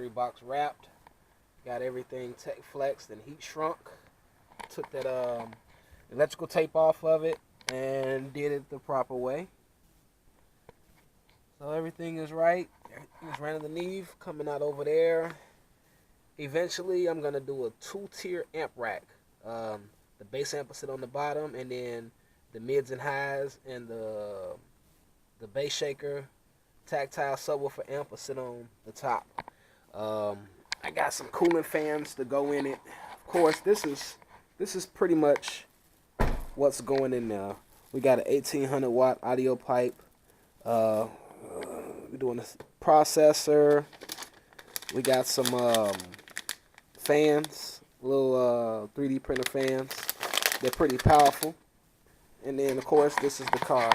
battery box wrapped. Got everything flexed and heat shrunk. Took that electrical tape off of it and did it the proper way. So everything is right. Everything is right underneath, coming out over there. Eventually, I'm gonna do a 2-tier amp rack. The bass amp will sit on the bottom, and then the mids and highs and the bass shaker tactile subwoofer amp will sit on the top. I got some cooling fans to go in it. Of course, this is pretty much what's going in there. We got an 1800 watt audio pipe. We're doing a processor. We got some fans, little 3D printer fans. They're pretty powerful. And then, of course, this is the car.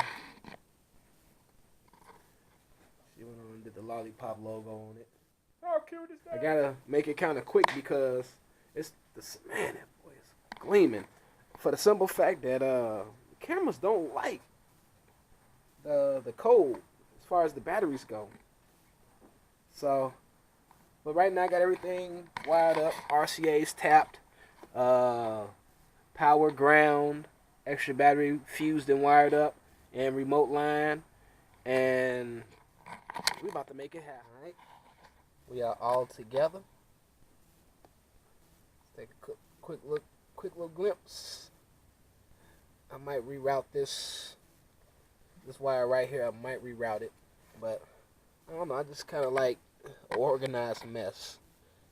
She went on and did the lollipop logo on it. How cute is that? I gotta make it kind of quick because it's man, that boy is gleaming. For the simple fact that cameras don't like the cold as far as the batteries go. So, but right now I got everything wired up, RCA's tapped, power, ground, extra battery fused and wired up, and remote line, and we about to make it happen. All right? We are all together. Let's take a quick little glimpse. I might reroute this wire right here. I might reroute it, but I don't know. I just kind of like an organized mess.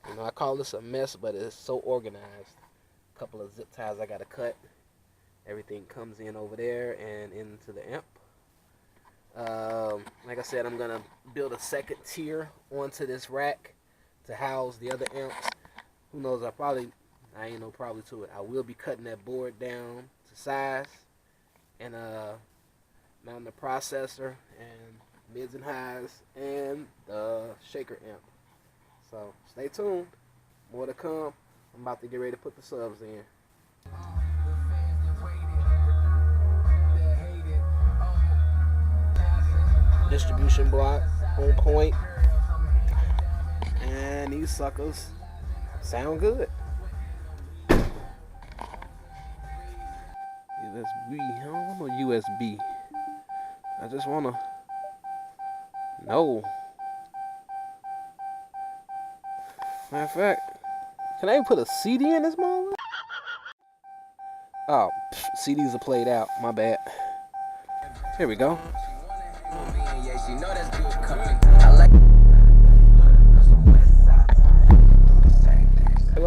You know, I call this a mess, but it's so organized. A couple of zip ties I gotta cut. Everything comes in over there and into the amp. Like I said, I'm gonna build a second tier onto this rack to house the other amps. Who knows? I ain't no probably to it. I will be cutting that board down to size and mounting the processor and mids and highs and the shaker amp. So stay tuned. More to come. I'm about to get ready to put the subs in. Distribution block on point, and these suckers sound good. USB, I don't want no USB. I just wanna know. Matter of fact, can I even put a CD in this mother? Oh, CDs are played out. My bad. Here we go.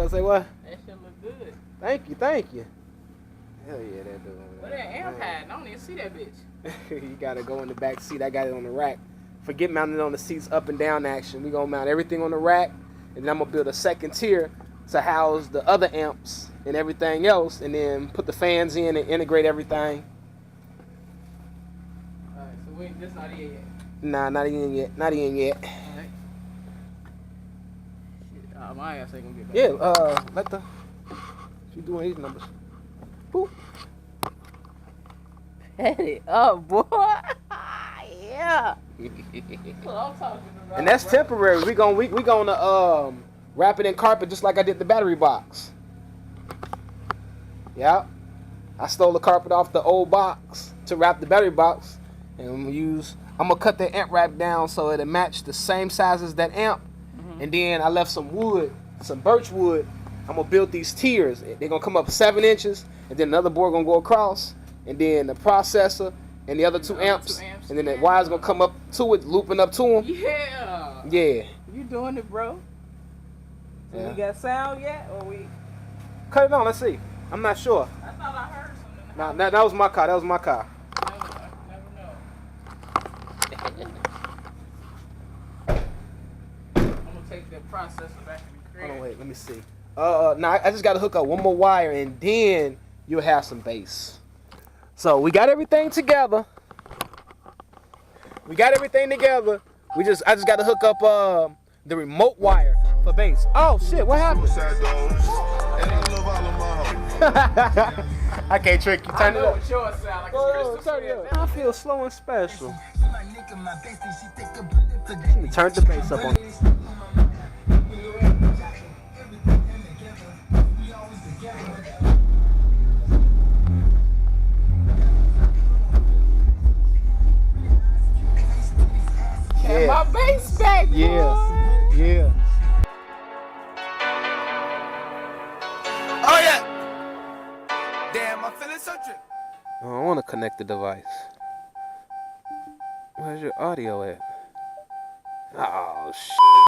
Say what? That shit look good. Thank you. Hell yeah, that dude. What that amp had? I don't even see that bitch. You gotta go in the back seat. I got it on the rack. Forget mounting it on the seats up and down action. We gonna mount everything on the rack, and then I'm gonna build a second tier to house the other amps and everything else, and then put the fans in and integrate everything. Alright, so this not in yet. Nah, not in yet. Not in yet. Alright. My ass ain't gonna get back. Yeah, let the. She doing these numbers. Boop. Pet it up, boy. Yeah. That's what I'm talking about. And that's temporary. We gonna wrap it in carpet just like I did the battery box. Yeah. I stole the carpet off the old box to wrap the battery box, and I'm gonna cut the amp rack down so it'll match the same size as that amp. And then I left some wood, some birch wood. I'm gonna build these tiers. They're gonna come up 7 inches, and then another board gonna go across, and then the processor and the other two amps, and then the wire's gonna come up to it, looping up to them. Yeah. Yeah. You doing it, bro? So Yeah. we got sound yet, or we? Cut it on. Let's see. I'm not sure. I thought I heard something. Nah, that was my car. That was my car. Never know. Take the processor back in the crib. Hold on, wait, let me see. Now I just gotta hook up one more wire and then you'll have some bass. So we got everything together. I just gotta hook up the remote wire for bass. Oh shit, what happened? I can't trick you. Turn it up. Yours sound like it's Turn it up. I feel slow and special. Let Let me turn the bass up on. right, Yeah, yeah. Oh yeah. Damn, I'm feeling so drip. Oh, I want to connect the device. Where's your audio at? Oh, shit.